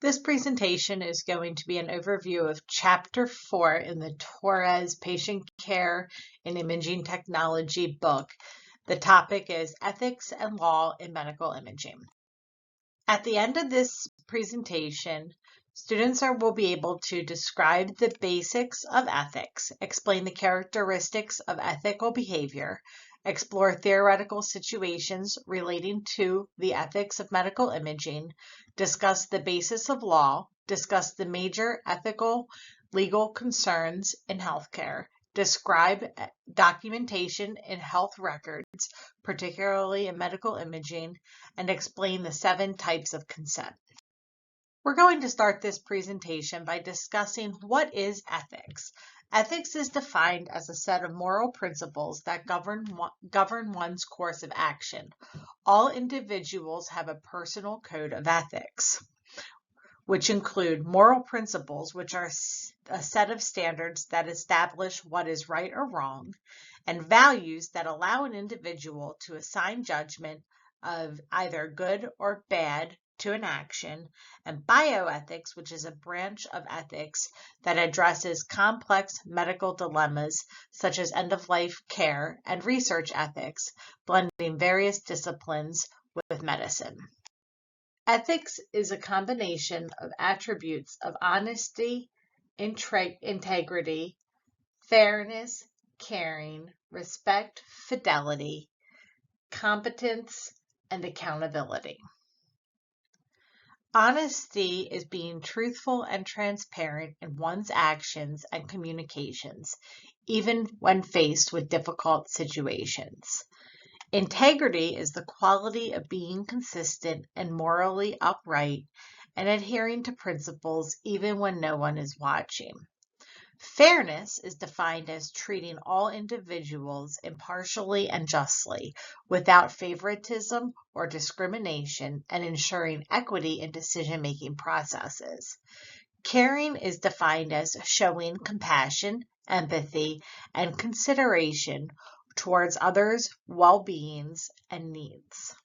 This presentation is going to be an overview of Chapter 4 in the Torres Patient Care and Imaging Technology book. The topic is Ethics and Law in Medical Imaging. At the end of this presentation, students will be able to describe the basics of ethics, explain the characteristics of ethical behavior, explore theoretical situations relating to the ethics of medical imaging, discuss the basis of law, discuss the major ethical legal concerns in healthcare, describe documentation in health records, particularly in medical imaging, and explain the 7 types of consent. We're going to start this presentation by discussing what is ethics. Ethics is defined as a set of moral principles that govern one's course of action. All individuals have a personal code of ethics, which include moral principles, which are a set of standards that establish what is right or wrong, and values that allow an individual to assign judgment of either good or bad to an action, and bioethics, which is a branch of ethics that addresses complex medical dilemmas such as end-of-life care, and research ethics, blending various disciplines with medicine. Ethics is a combination of attributes of honesty, integrity, fairness, caring, respect, fidelity, competence, and accountability. Honesty is being truthful and transparent in one's actions and communications, even when faced with difficult situations. Integrity is the quality of being consistent and morally upright and adhering to principles even when no one is watching. Fairness is defined as treating all individuals impartially and justly, without favoritism or discrimination, and ensuring equity in decision-making processes. Caring is defined as showing compassion, empathy, and consideration towards others' well-beings and needs.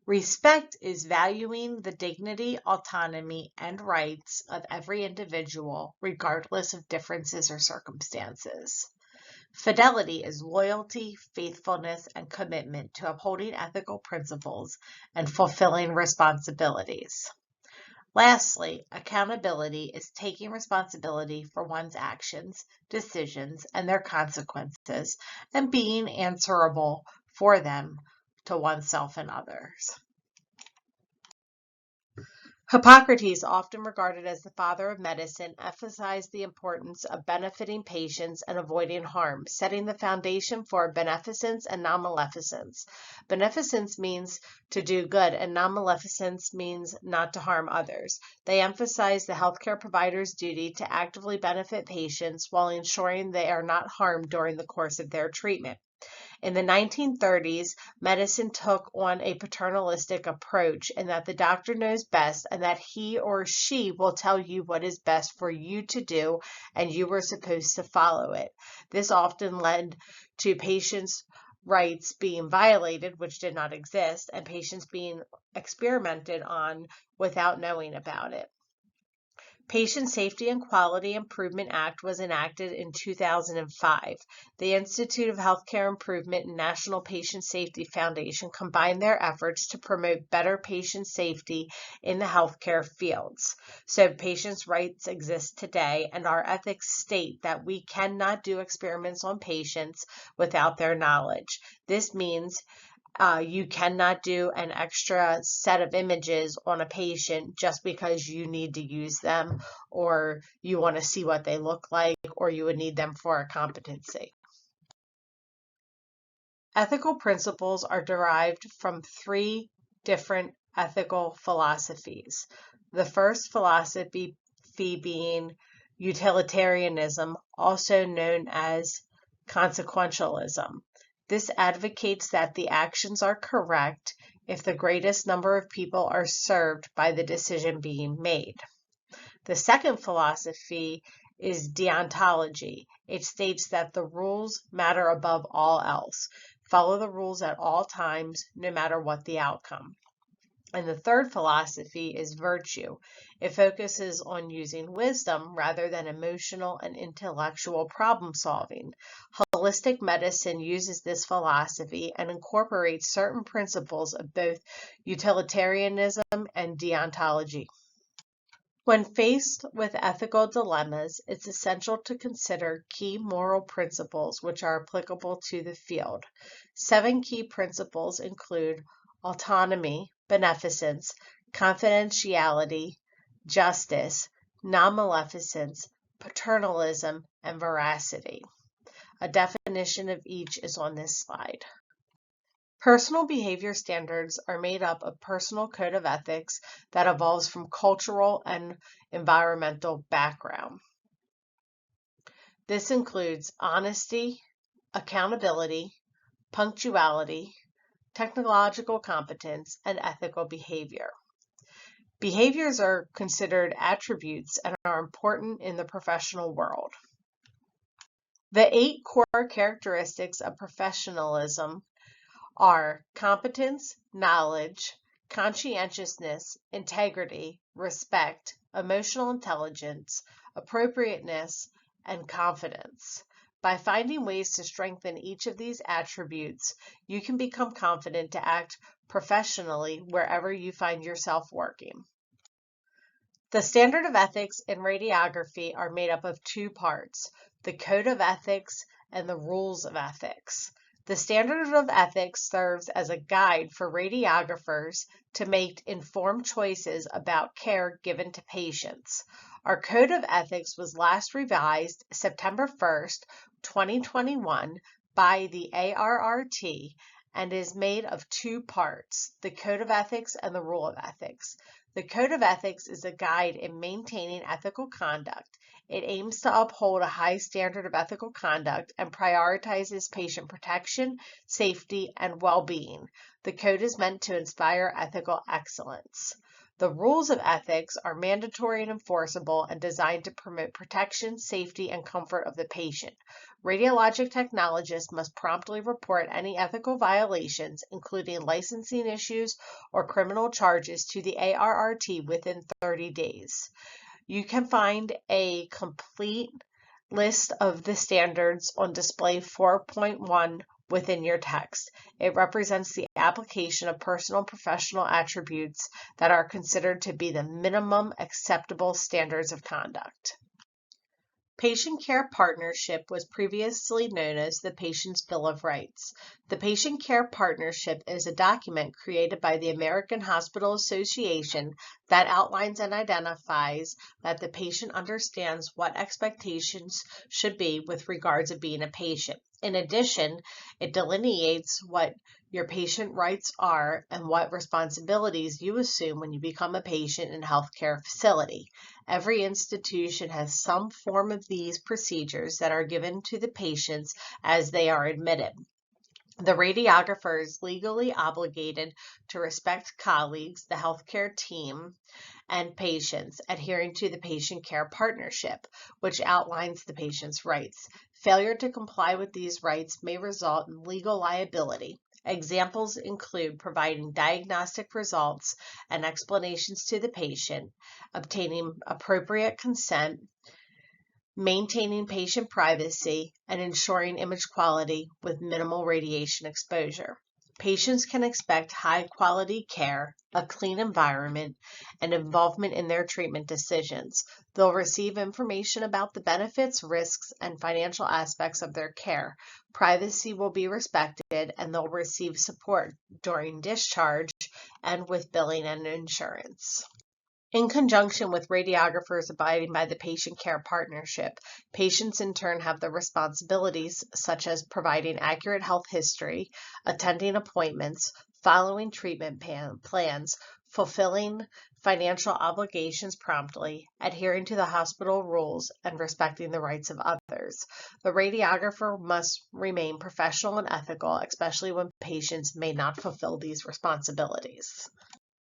Respect is valuing the dignity, autonomy, and rights of every individual, regardless of differences or circumstances. Fidelity is loyalty, faithfulness, and commitment to upholding ethical principles and fulfilling responsibilities. Lastly, accountability is taking responsibility for one's actions, decisions, and their consequences, and being answerable for them to oneself and others. Hippocrates, often regarded as the father of medicine, emphasized the importance of benefiting patients and avoiding harm, setting the foundation for beneficence and non-maleficence. Beneficence means to do good, and non-maleficence means not to harm others. They emphasize the healthcare provider's duty to actively benefit patients while ensuring they are not harmed during the course of their treatment. In the 1930s, medicine took on a paternalistic approach in that the doctor knows best and that he or she will tell you what is best for you to do, and you are supposed to follow it. This often led to patients' rights being violated, which did not exist, and patients being experimented on without knowing about it. Patient Safety and Quality Improvement Act was enacted in 2005. The Institute of Healthcare Improvement and National Patient Safety Foundation combined their efforts to promote better patient safety in the healthcare fields. So patients' rights exist today, and our ethics state that we cannot do experiments on patients without their knowledge. This means you cannot do an extra set of images on a patient just because you need to use them, or you want to see what they look like, or you would need them for a competency. Ethical principles are derived from 3 different ethical philosophies. The first philosophy being utilitarianism, also known as consequentialism. This advocates that the actions are correct if the greatest number of people are served by the decision being made. The second philosophy is deontology. It states that the rules matter above all else. Follow the rules at all times, no matter what the outcome. And the third philosophy is virtue. It focuses on using wisdom rather than emotional and intellectual problem solving. Holistic medicine uses this philosophy and incorporates certain principles of both utilitarianism and deontology. When faced with ethical dilemmas, it's essential to consider key moral principles which are applicable to the field. 7 key principles include autonomy, beneficence, confidentiality, justice, non-maleficence, paternalism, and veracity. A definition of each is on this slide. Personal behavior standards are made up of personal code of ethics that evolves from cultural and environmental background. This includes honesty, accountability, punctuality, technological competence, and ethical behavior. Behaviors are considered attributes and are important in the professional world. The 8 core characteristics of professionalism are competence, knowledge, conscientiousness, integrity, respect, emotional intelligence, appropriateness, and confidence. By finding ways to strengthen each of these attributes, you can become confident to act professionally wherever you find yourself working. The standard of ethics in radiography are made up of 2 parts, the code of ethics and the rules of ethics. The standard of ethics serves as a guide for radiographers to make informed choices about care given to patients. Our code of ethics was last revised September 1st, 2021 by the ARRT and is made of 2 parts, the code of ethics and the rule of ethics. The code of ethics is a guide in maintaining ethical conduct. It aims to uphold a high standard of ethical conduct and prioritizes patient protection, safety, and well-being. The code is meant to inspire ethical excellence. The rules of ethics are mandatory and enforceable and designed to promote protection, safety, and comfort of the patient. Radiologic technologists must promptly report any ethical violations, including licensing issues or criminal charges, to the ARRT within 30 days. You can find a complete list of the standards on display 4.1 within your text. It represents the application of personal and professional attributes that are considered to be the minimum acceptable standards of conduct. Patient Care Partnership was previously known as the Patient's Bill of Rights. The Patient Care Partnership is a document created by the American Hospital Association that outlines and identifies that the patient understands what expectations should be with regards to being a patient. In addition, it delineates what your patient rights are and what responsibilities you assume when you become a patient in a healthcare facility. Every institution has some form of these procedures that are given to the patients as they are admitted. The radiographer is legally obligated to respect colleagues, the healthcare team, and patients, adhering to the Patient Care Partnership, which outlines the patient's rights. Failure to comply with these rights may result in legal liability. Examples include providing diagnostic results and explanations to the patient, obtaining appropriate consent, maintaining patient privacy, and ensuring image quality with minimal radiation exposure. Patients can expect high-quality care, a clean environment, and involvement in their treatment decisions. They'll receive information about the benefits, risks, and financial aspects of their care. Privacy will be respected, and they'll receive support during discharge and with billing and insurance. In conjunction with radiographers abiding by the Patient Care Partnership, patients in turn have the responsibilities such as providing accurate health history, attending appointments, following treatment plans, fulfilling financial obligations promptly, adhering to the hospital rules, and respecting the rights of others. The radiographer must remain professional and ethical, especially when patients may not fulfill these responsibilities.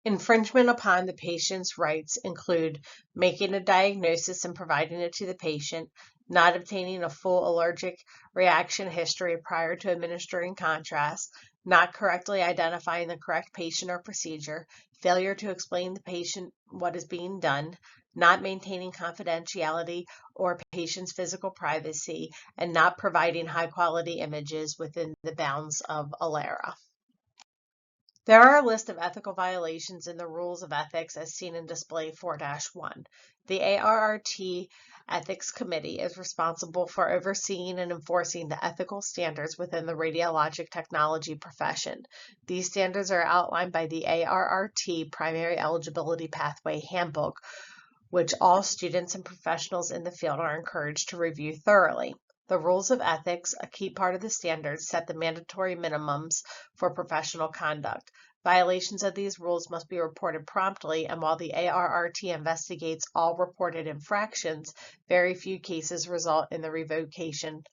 Infringement upon the patient's rights include making a diagnosis and providing it to the patient, not obtaining a full allergic reaction history prior to administering contrast, not correctly identifying the correct patient or procedure, failure to explain to the patient what is being done, not maintaining confidentiality or patient's physical privacy, and not providing high-quality images within the bounds of ALERA. There are a list of ethical violations in the Rules of Ethics as seen in Display 4-1. The ARRT Ethics Committee is responsible for overseeing and enforcing the ethical standards within the radiologic technology profession. These standards are outlined by the ARRT Primary Eligibility Pathway Handbook, which all students and professionals in the field are encouraged to review thoroughly. The rules of ethics, a key part of the standards, set the mandatory minimums for professional conduct. Violations of these rules must be reported promptly, and while the ARRT investigates all reported infractions, very few cases result in the revocation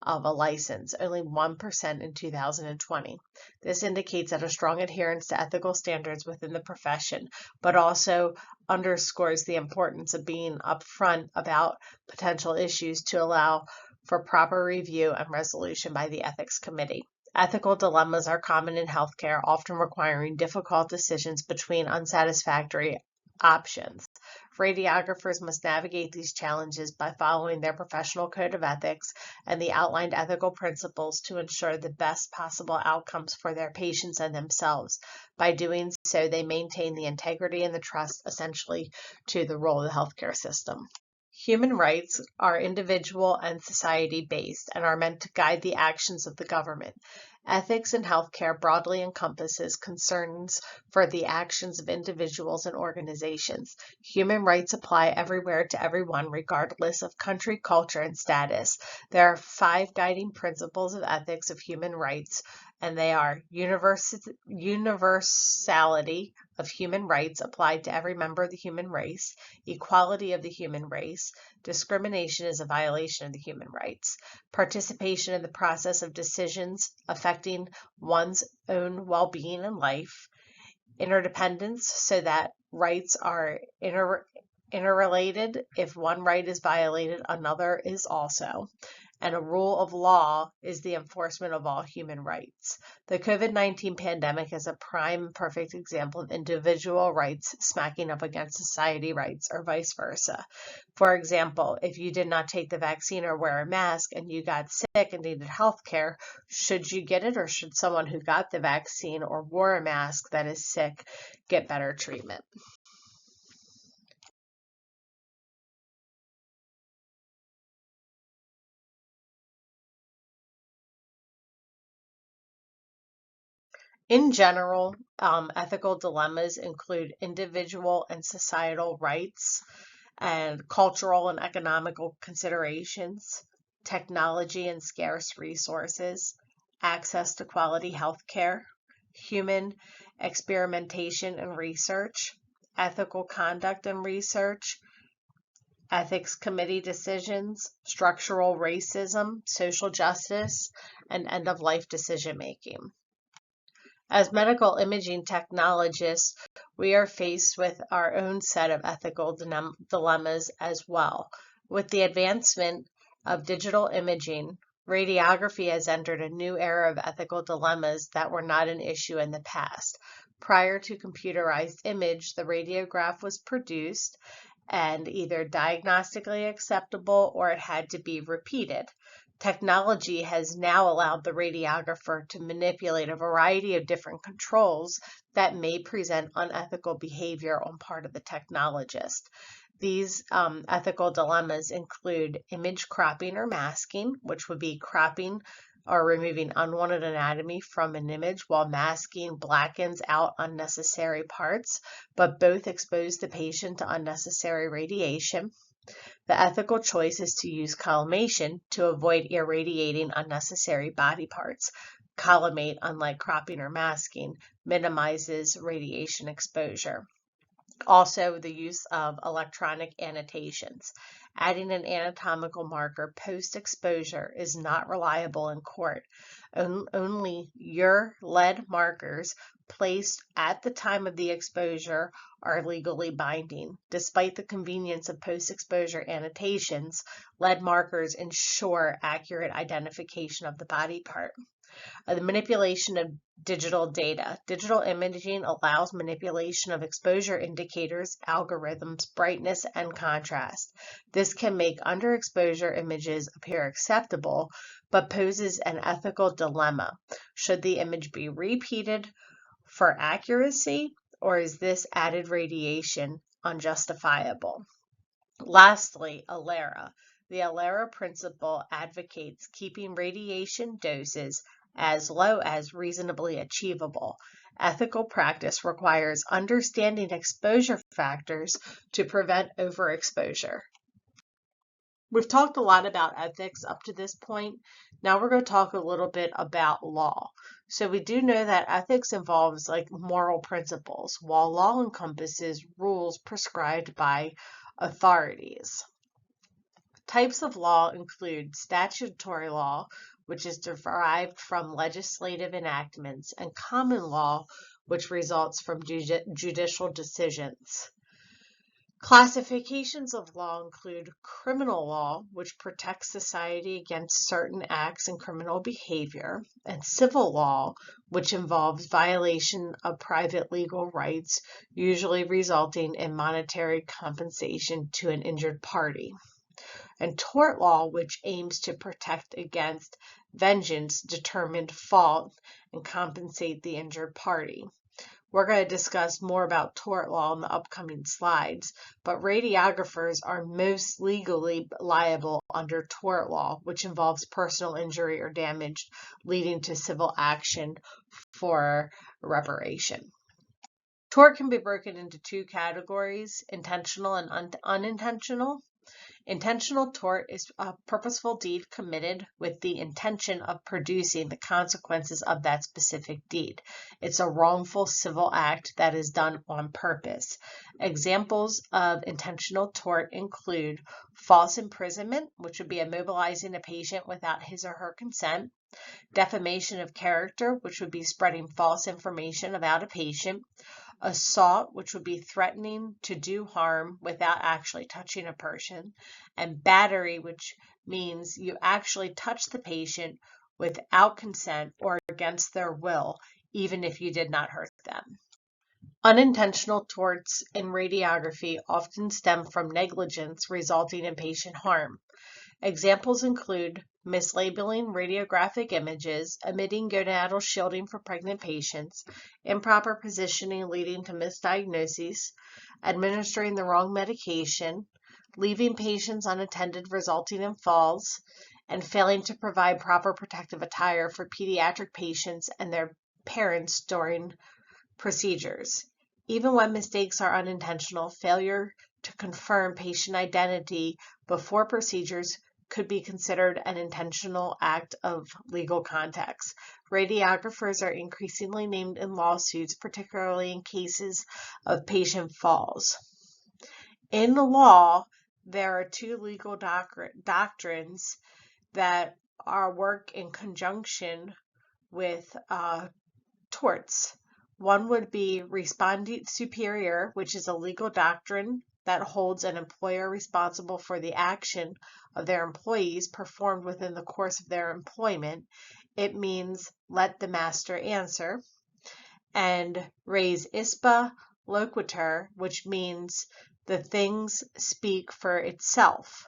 of a license, only 1% in 2020. This indicates that a strong adherence to ethical standards within the profession, but also underscores the importance of being upfront about potential issues to allow for proper review and resolution by the Ethics Committee. Ethical dilemmas are common in healthcare, often requiring difficult decisions between unsatisfactory options. Radiographers must navigate these challenges by following their professional code of ethics and the outlined ethical principles to ensure the best possible outcomes for their patients and themselves. By doing so, they maintain the integrity and the trust essentially to the role of the healthcare system. Human rights are individual and society-based and are meant to guide the actions of the government. Ethics in healthcare broadly encompasses concerns for the actions of individuals and organizations. Human rights apply everywhere to everyone, regardless of country, culture, and status. There are 5 guiding principles of ethics of human rights, and they are universality of human rights applied to every member of the human race, equality of the human race, discrimination is a violation of the human rights, participation in the process of decisions affecting one's own well-being and life, interdependence so that rights are interrelated. If one right is violated, another is also. And a rule of law is the enforcement of all human rights. The COVID-19 pandemic is a prime perfect example of individual rights smacking up against society rights or vice versa. For example, if you did not take the vaccine or wear a mask and you got sick and needed health care, should you get it, or should someone who got the vaccine or wore a mask that is sick get better treatment? In general, ethical dilemmas include individual and societal rights and cultural and economical considerations, technology and scarce resources, access to quality health care, human experimentation and research, ethical conduct and research, ethics committee decisions, structural racism, social justice, and end-of-life decision-making. As medical imaging technologists, we are faced with our own set of ethical dilemmas as well. With the advancement of digital imaging, radiography has entered a new era of ethical dilemmas that were not an issue in the past. Prior to computerized image, the radiograph was produced and either diagnostically acceptable or it had to be repeated. Technology has now allowed the radiographer to manipulate a variety of different controls that may present unethical behavior on part of the technologist. These ethical dilemmas include image cropping or masking, which would be cropping or removing unwanted anatomy from an image, while masking blackens out unnecessary parts, but both expose the patient to unnecessary radiation. The ethical choice is to use collimation to avoid irradiating unnecessary body parts. Collimate, unlike cropping or masking, minimizes radiation exposure. Also, the use of electronic annotations. Adding an anatomical marker post-exposure is not reliable in court. Only your lead markers placed at the time of the exposure are legally binding. Despite the convenience of post-exposure annotations, lead markers ensure accurate identification of the body part. The manipulation of digital data. Digital imaging allows manipulation of exposure indicators, algorithms, brightness, and contrast. This can make underexposure images appear acceptable, but poses an ethical dilemma. Should the image be repeated for accuracy, or is this added radiation unjustifiable? Lastly, ALERA. The ALERA principle advocates keeping radiation doses as low as reasonably achievable. Ethical practice requires understanding exposure factors to prevent overexposure. We've talked a lot about ethics up to this point. Now we're going to talk a little bit about law. So we do know that ethics involves like moral principles, while law encompasses rules prescribed by authorities. Types of law include statutory law, which is derived from legislative enactments, and common law, which results from judicial decisions. Classifications of law include criminal law, which protects society against certain acts and criminal behavior, and civil law, which involves violation of private legal rights, usually resulting in monetary compensation to an injured party. And tort law, which aims to protect against vengeance, determined fault, and compensate the injured party. We're going to discuss more about tort law in the upcoming slides, but radiographers are most legally liable under tort law, which involves personal injury or damage leading to civil action for reparation. Tort can be broken into two categories, intentional and unintentional. Intentional tort is a purposeful deed committed with the intention of producing the consequences of that specific deed. It's a wrongful civil act that is done on purpose. Examples of intentional tort include false imprisonment, which would be immobilizing a patient without his or her consent, defamation of character, which would be spreading false information about a patient, assault, which would be threatening to do harm without actually touching a person, and battery, which means you actually touch the patient without consent or against their will, even if you did not hurt them. Unintentional torts in radiography often stem from negligence resulting in patient harm. Examples include mislabeling radiographic images, omitting gonadal shielding for pregnant patients, improper positioning leading to misdiagnoses, administering the wrong medication, leaving patients unattended resulting in falls, and failing to provide proper protective attire for pediatric patients and their parents during procedures. Even when mistakes are unintentional, failure to confirm patient identity before procedures could be considered an intentional act of legal context. Radiographers are increasingly named in lawsuits, particularly in cases of patient falls. In the law, there are two legal doctrines that work in conjunction with torts. One would be respondeat superior, which is a legal doctrine that holds an employer responsible for the action of their employees performed within the course of their employment. It means let the master answer. And res ipsa loquitur, which means the things speak for itself.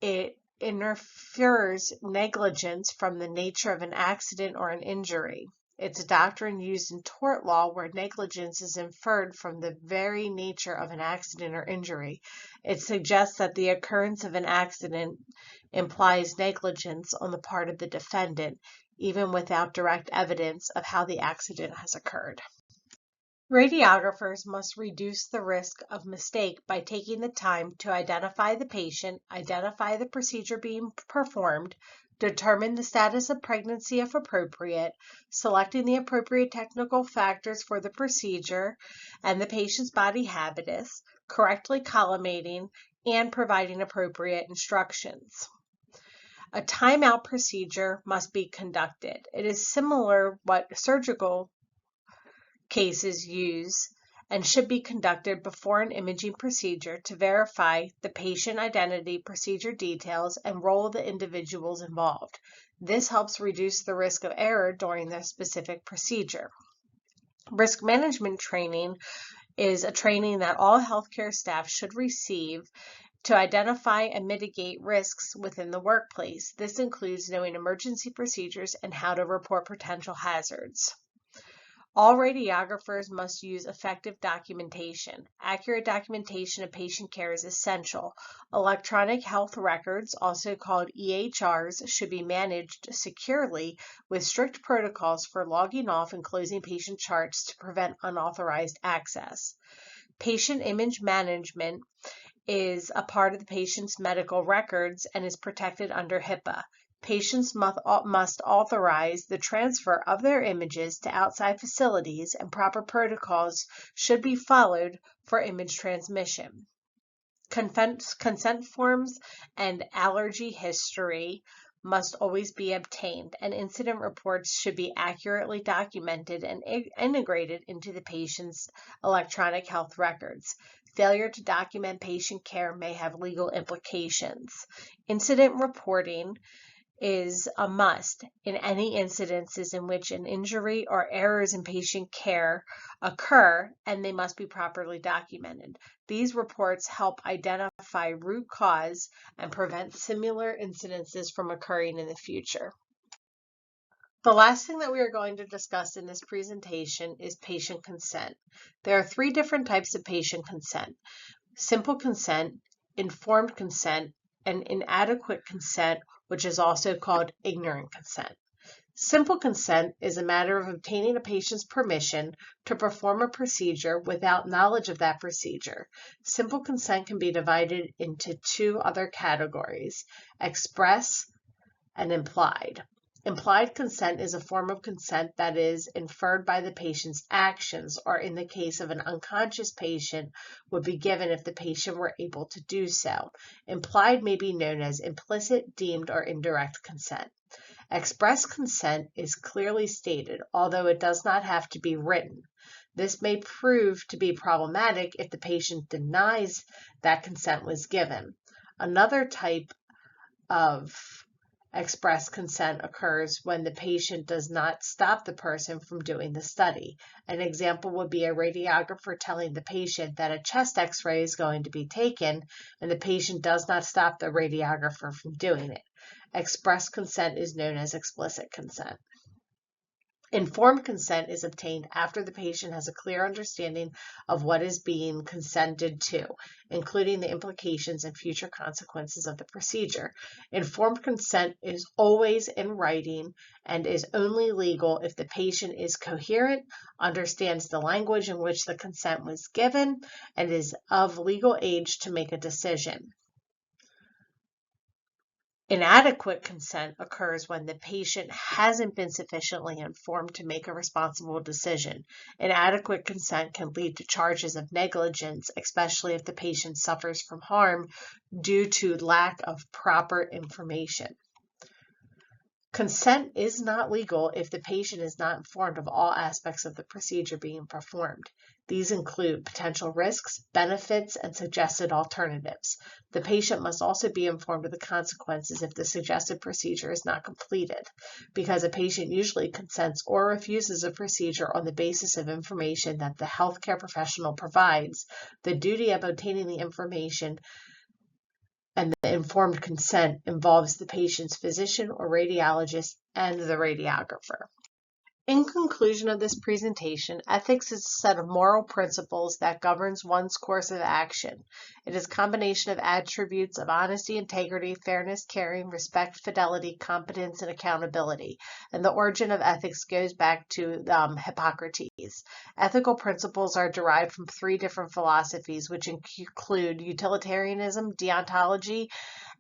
It infers negligence from the nature of an accident or an injury. It's a doctrine used in tort law where negligence is inferred from the very nature of an accident or injury. It suggests that the occurrence of an accident implies negligence on the part of the defendant, even without direct evidence of how the accident has occurred. Radiographers must reduce the risk of mistake by taking the time to identify the patient, identify the procedure being performed, determine the status of pregnancy if appropriate, selecting the appropriate technical factors for the procedure and the patient's body habitus, correctly collimating, and providing appropriate instructions. A timeout procedure must be conducted. It is similar what surgical cases use and should be conducted before an imaging procedure to verify the patient identity, procedure details, and role of the individuals involved. This helps reduce the risk of error during the specific procedure. Risk management training is a training that all healthcare staff should receive to identify and mitigate risks within the workplace. This includes knowing emergency procedures and how to report potential hazards. All radiographers must use effective documentation. Accurate documentation of patient care is essential. Electronic health records, also called EHRs, should be managed securely with strict protocols for logging off and closing patient charts to prevent unauthorized access. Patient image management is a part of the patient's medical records and is protected under HIPAA. Patients must authorize the transfer of their images to outside facilities, and proper protocols should be followed for image transmission. Consent forms and allergy history must always be obtained, and incident reports should be accurately documented and integrated into the patient's electronic health records. Failure to document patient care may have legal implications. Incident reporting is a must in any incidences in which an injury or errors in patient care occur, and they must be properly documented. These reports help identify root cause and prevent similar incidences from occurring in the future. The last thing that we are going to discuss in this presentation is patient consent. There are 3 different types of patient consent: simple consent, informed consent, and inadequate consent, which is also called ignorant consent. Simple consent is a matter of obtaining a patient's permission to perform a procedure without knowledge of that procedure. Simple consent can be divided into 2 other categories: express and implied. Implied consent is a form of consent that is inferred by the patient's actions, or in the case of an unconscious patient, would be given if the patient were able to do so. Implied may be known as implicit, deemed, or indirect consent. Express consent is clearly stated, although it does not have to be written. This may prove to be problematic if the patient denies that consent was given. Another type of express consent occurs when the patient does not stop the person from doing the study. An example would be a radiographer telling the patient that a chest x-ray is going to be taken, and the patient does not stop the radiographer from doing it. Express consent is known as explicit consent. Informed consent is obtained after the patient has a clear understanding of what is being consented to, including the implications and future consequences of the procedure. Informed consent is always in writing and is only legal if the patient is coherent, understands the language in which the consent was given, and is of legal age to make a decision. Inadequate consent occurs when the patient hasn't been sufficiently informed to make a responsible decision. Inadequate consent can lead to charges of negligence, especially if the patient suffers from harm due to lack of proper information. Consent is not legal if the patient is not informed of all aspects of the procedure being performed. These include potential risks, benefits, and suggested alternatives. The patient must also be informed of the consequences if the suggested procedure is not completed. Because a patient usually consents or refuses a procedure on the basis of information that the healthcare professional provides, the duty of obtaining the information and the informed consent involves the patient's physician or radiologist and the radiographer. In conclusion of this presentation, ethics is a set of moral principles that governs one's course of action. It is a combination of attributes of honesty, integrity, fairness, caring, respect, fidelity, competence, and accountability. And the origin of ethics goes back to Hippocrates. Ethical principles are derived from 3 different philosophies, which include utilitarianism, deontology,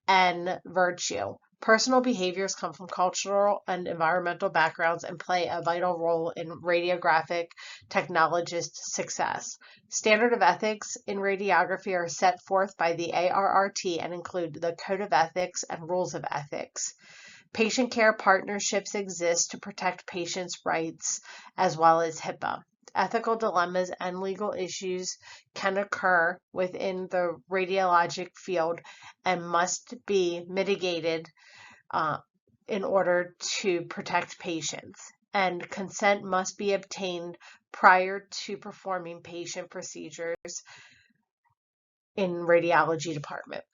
and virtue. Personal behaviors come from cultural and environmental backgrounds and play a vital role in radiographic technologist success. Standard of ethics in radiography are set forth by the ARRT and include the Code of Ethics and Rules of Ethics. Patient care partnerships exist to protect patients' rights as well as HIPAA. Ethical dilemmas and legal issues can occur within the radiologic field and must be mitigated in order to protect patients. And consent must be obtained prior to performing patient procedures in radiology department.